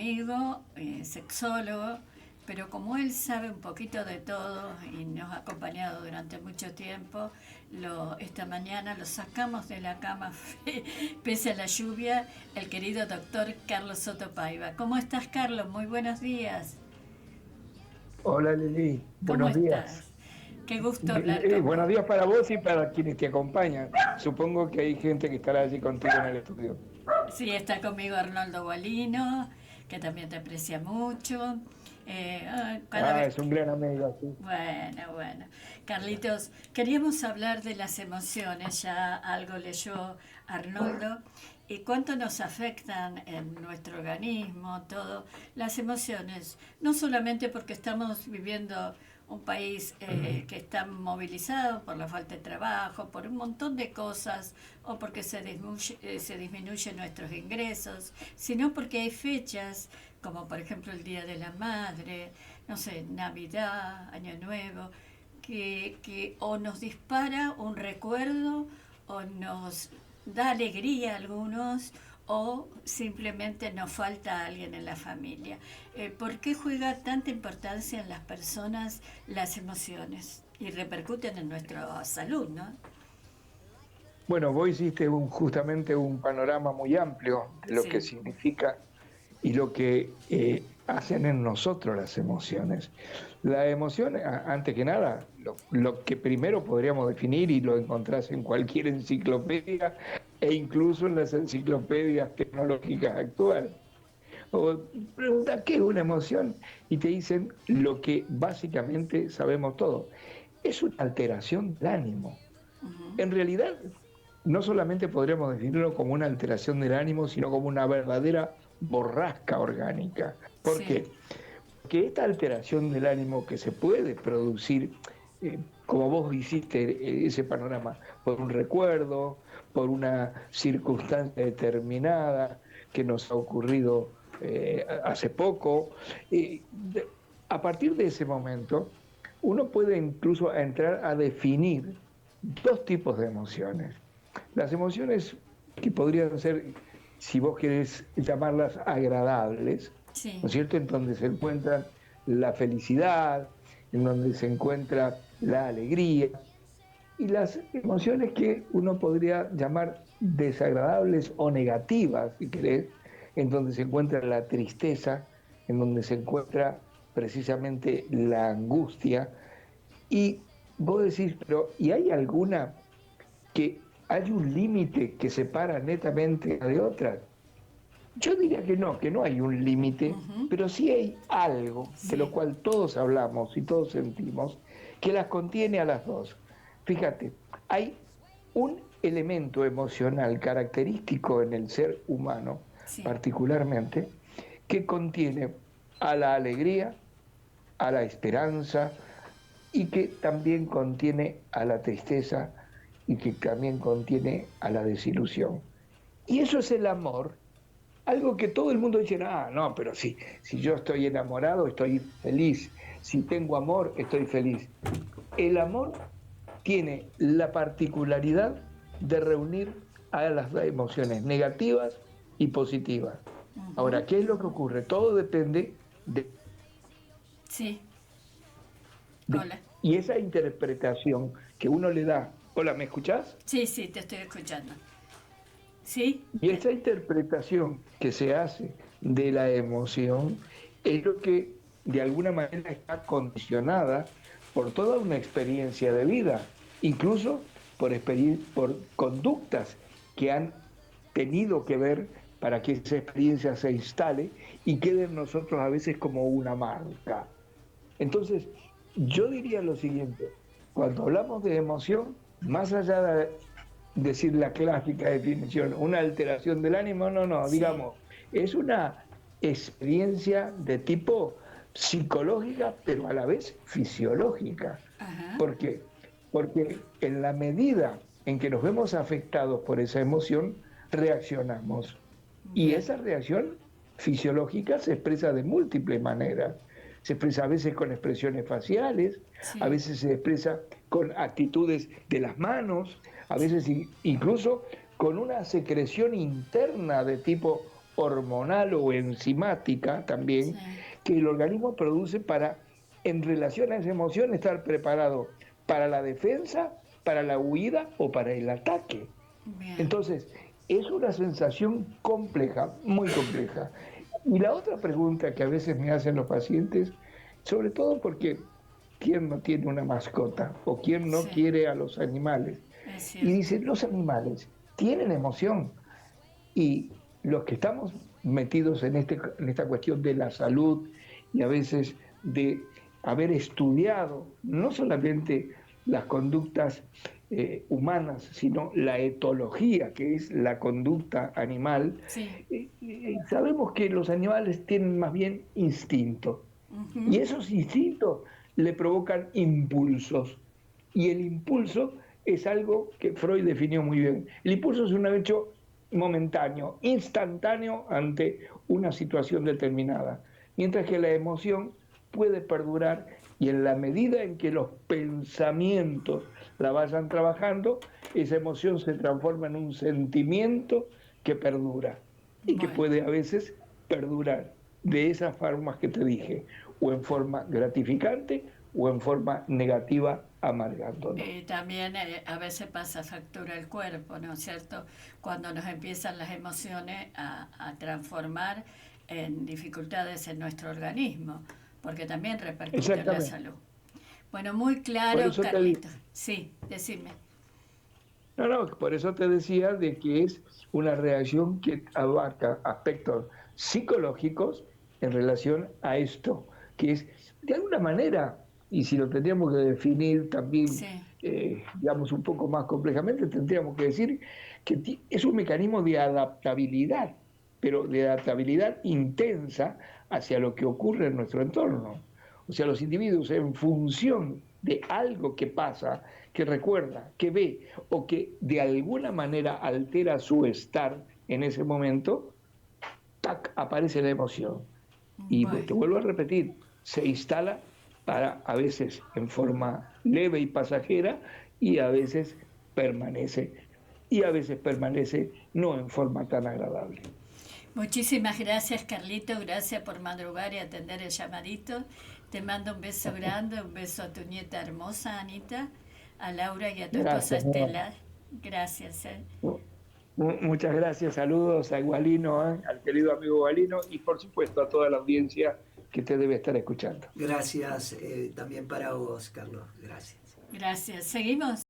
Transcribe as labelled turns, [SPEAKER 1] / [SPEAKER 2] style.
[SPEAKER 1] amigo, sexólogo, pero como él sabe un poquito de todo y nos ha acompañado durante mucho tiempo, esta mañana lo sacamos de la cama pese a la lluvia, el querido doctor Carlos Soto Paiva. ¿Cómo estás, Carlos? Muy buenos días.
[SPEAKER 2] Hola Lili,
[SPEAKER 1] ¿Cómo
[SPEAKER 2] buenos días.
[SPEAKER 1] estás? Qué gusto hablar con
[SPEAKER 2] Buenos
[SPEAKER 1] vos.
[SPEAKER 2] días para vos y para quienes te acompañan. Supongo que hay gente que estará allí contigo en el estudio.
[SPEAKER 1] Sí, está conmigo Arnoldo Gualino, que también te aprecia mucho. Cada
[SPEAKER 2] Ah,
[SPEAKER 1] vez
[SPEAKER 2] es un
[SPEAKER 1] que...
[SPEAKER 2] gran amigo, sí.
[SPEAKER 1] Bueno. Carlitos, queríamos hablar de las emociones, ya algo leyó Arnoldo, y cuánto nos afectan en nuestro organismo, todo, las emociones, no solamente porque estamos viviendo un país que está movilizado por la falta de trabajo, por un montón de cosas, o porque se disminuyen nuestros ingresos, sino porque hay fechas, como por ejemplo el Día de la Madre, no sé, Navidad, Año Nuevo, que o nos dispara un recuerdo o nos da alegría a algunos o simplemente nos falta alguien en la familia. ¿Por qué juega tanta importancia en las personas las emociones? Y repercuten en nuestra salud, ¿no?
[SPEAKER 2] Bueno, vos hiciste justamente un panorama muy amplio de lo que
[SPEAKER 1] Sí,
[SPEAKER 2] significa y lo que hacen en nosotros las emociones. La emoción, antes que nada, lo que primero podríamos definir y lo encontrás en cualquier enciclopedia e incluso en las enciclopedias tecnológicas actuales. O pregunta qué es una emoción y te dicen lo que básicamente sabemos todo. Es una alteración del ánimo. En realidad, no solamente podríamos definirlo como una alteración del ánimo, sino como una verdadera borrasca orgánica. ¿Por
[SPEAKER 1] sí.
[SPEAKER 2] qué? Porque esta alteración del ánimo que se puede producir, como vos hiciste ese panorama, por un recuerdo, por una circunstancia determinada que nos ha ocurrido hace poco, a partir de ese momento, uno puede incluso entrar a definir dos tipos de emociones. Las emociones que podrían ser, si vos querés llamarlas agradables,
[SPEAKER 1] Sí.
[SPEAKER 2] ¿no es cierto? En donde se encuentran la felicidad, en donde se encuentra la alegría, y las emociones que uno podría llamar desagradables o negativas, si querés, en donde se encuentra la tristeza, en donde se encuentra precisamente la angustia. Y vos decís, pero ¿y hay alguna que hay un límite que separa netamente de otras? Yo diría que no hay un límite,
[SPEAKER 1] Ujú.
[SPEAKER 2] pero sí hay algo de lo
[SPEAKER 1] Sí.
[SPEAKER 2] cual todos hablamos y todos sentimos que las contiene a las dos. Fíjate, hay un elemento emocional característico en el ser humano,
[SPEAKER 1] Sí.
[SPEAKER 2] particularmente, que contiene a la alegría, a la esperanza y que también contiene a la tristeza y que también contiene a la desilusión. Y eso es el amor, algo que todo el mundo dice, ah, no, pero sí, si yo estoy enamorado, estoy feliz, si tengo amor, estoy feliz. El amor tiene la particularidad de reunir a las emociones negativas y positivas.
[SPEAKER 1] Ujú.
[SPEAKER 2] Ahora, ¿qué es lo que ocurre? Todo depende
[SPEAKER 1] Sí.
[SPEAKER 2] de,
[SPEAKER 1] Hola.
[SPEAKER 2] y esa interpretación que uno le da. Hola, ¿me escuchás?
[SPEAKER 1] Sí, sí, te estoy escuchando. Sí.
[SPEAKER 2] Y esa interpretación que se hace de la emoción es lo que de alguna manera está condicionada por toda una experiencia de vida, incluso por conductas que han tenido que ver para que esa experiencia se instale y quede en nosotros a veces como una marca. Entonces, yo diría lo siguiente, cuando hablamos de emoción, más allá de decir la clásica definición, una alteración del ánimo, no, no,
[SPEAKER 1] Sí.
[SPEAKER 2] digamos, es una experiencia de tipo psicológica, pero a la vez fisiológica.
[SPEAKER 1] Ajá.
[SPEAKER 2] ¿Por qué? Porque en la medida en que nos vemos afectados por esa emoción, reaccionamos. Y
[SPEAKER 1] Bien.
[SPEAKER 2] esa reacción fisiológica se expresa de múltiples maneras. Se expresa a veces con expresiones faciales, a
[SPEAKER 1] Sí.
[SPEAKER 2] veces se expresa con actitudes de las manos, a veces incluso con una secreción interna de tipo hormonal o enzimática también,
[SPEAKER 1] sí,
[SPEAKER 2] que el organismo produce para, en relación a esa emoción, estar preparado para la defensa, para la huida o para el ataque.
[SPEAKER 1] bien,
[SPEAKER 2] Entonces, es una sensación compleja, muy compleja. Y la otra pregunta que a veces me hacen los pacientes, sobre todo porque ¿quién no tiene una mascota? ¿O quién no
[SPEAKER 1] sí,
[SPEAKER 2] quiere a los animales?
[SPEAKER 1] es
[SPEAKER 2] Y
[SPEAKER 1] cierto.
[SPEAKER 2] dicen, los animales tienen emoción. Y los que estamos metidos en esta cuestión de la salud y a veces de haber estudiado no solamente las conductas humanas, sino la etología, que es la conducta animal,
[SPEAKER 1] Sí,
[SPEAKER 2] sabemos que los animales tienen más bien instintos. Y
[SPEAKER 1] ujú,
[SPEAKER 2] esos instintos le provocan impulsos. Y el impulso es algo que Freud definió muy bien. El impulso es un hecho momentáneo, instantáneo ante una situación determinada, mientras que la emoción puede perdurar y en la medida en que los pensamientos la vayan trabajando, esa emoción se transforma en un sentimiento que perdura y que
[SPEAKER 1] bueno.
[SPEAKER 2] puede a veces perdurar de esas formas que te dije, o en forma gratificante o en forma negativa, amargándonos.
[SPEAKER 1] Y también a veces pasa factura el cuerpo, ¿no es cierto? Cuando nos empiezan las emociones a transformar en dificultades en nuestro organismo, porque también repercute en la
[SPEAKER 2] Exactamente.
[SPEAKER 1] salud. Bueno, muy
[SPEAKER 2] Por
[SPEAKER 1] claro,
[SPEAKER 2] eso te digo.
[SPEAKER 1] Carlitos. Sí, decime.
[SPEAKER 2] No, no, por eso te decía de que es una reacción que abarca aspectos psicológicos en relación a esto, que es de alguna manera, y si lo tendríamos que definir también,
[SPEAKER 1] Sí,
[SPEAKER 2] digamos, un poco más complejamente, tendríamos que decir que es un mecanismo de adaptabilidad, pero de adaptabilidad intensa hacia lo que ocurre en nuestro entorno. O sea, los individuos en función de algo que pasa, que recuerda, que ve o que de alguna manera altera su estar en ese momento, ¡tac!, aparece la emoción. Y
[SPEAKER 1] bueno.
[SPEAKER 2] te vuelvo a repetir, se instala para a veces en forma leve y pasajera y a veces permanece. Y a veces permanece no en forma tan agradable.
[SPEAKER 1] Muchísimas gracias, Carlito. Gracias por madrugar y atender el llamadito. Te mando un beso grande, un beso a tu nieta hermosa, Anita, a Laura y a tu esposa
[SPEAKER 2] Gracias. ¿No?
[SPEAKER 1] Estela. Gracias.
[SPEAKER 2] Muchas gracias, saludos a Gualino, al querido amigo Gualino y por supuesto a toda la audiencia que te debe estar escuchando.
[SPEAKER 3] Gracias también para vos, Carlos. Gracias.
[SPEAKER 1] Gracias. Seguimos.